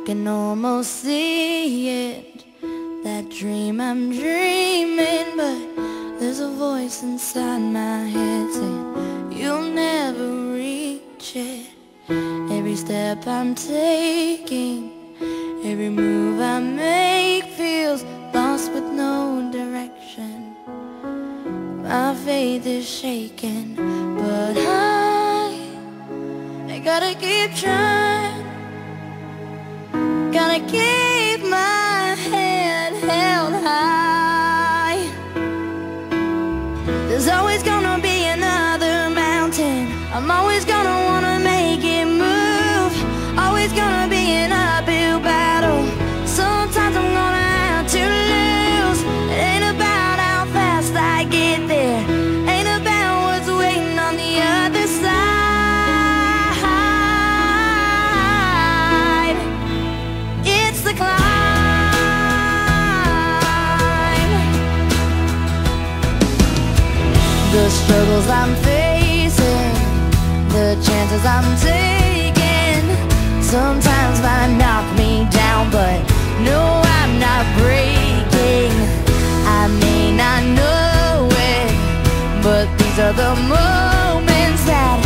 can almost see it, that dream I'm dreaming, but there's a voice inside my head saying you'll never reach it. Every step I'm taking, every move I make feels lost with no direction. My faith is shaking, but I gotta keep trying. Gotta keep my head held high. There's always gonna be another mountain. I'm always gonna wanna make it move. Always gonna be an uphill battle. Sometimes I'm gonna have to lose. It ain't about how fast I get there, ain't about what's waiting on the other side. It's the climb. The struggles I'm facing, the chances I'm taking, sometimes might knock me down, but no, I'm not breaking. I may not know it, but these are the moments that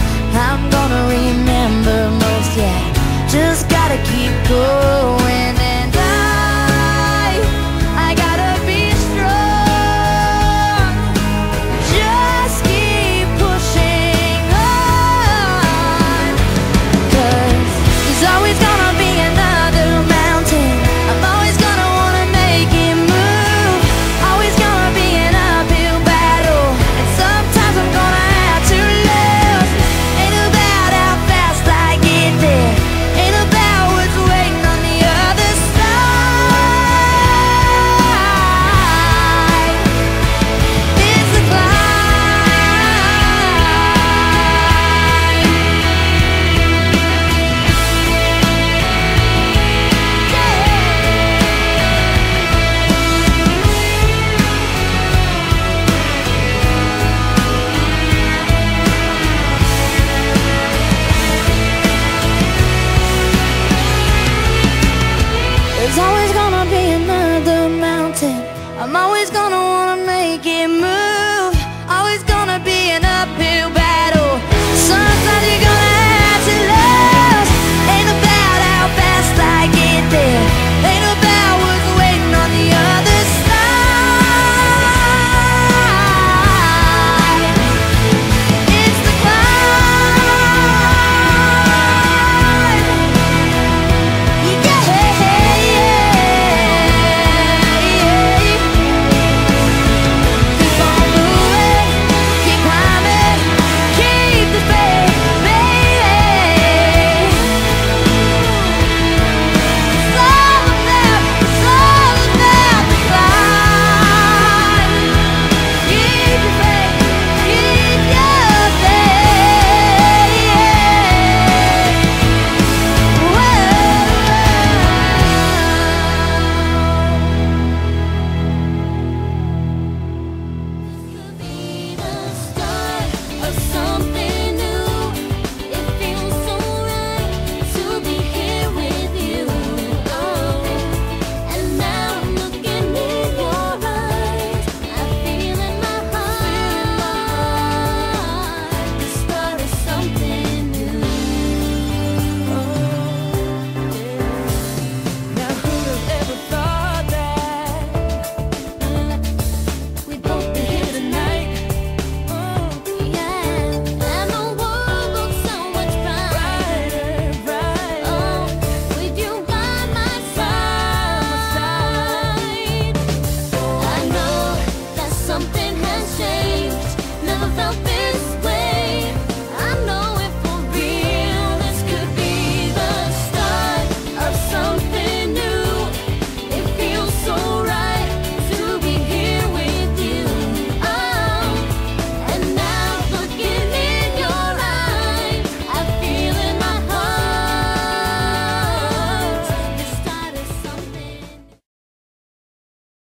I'm gonna remember most. Yeah, just gotta keep going.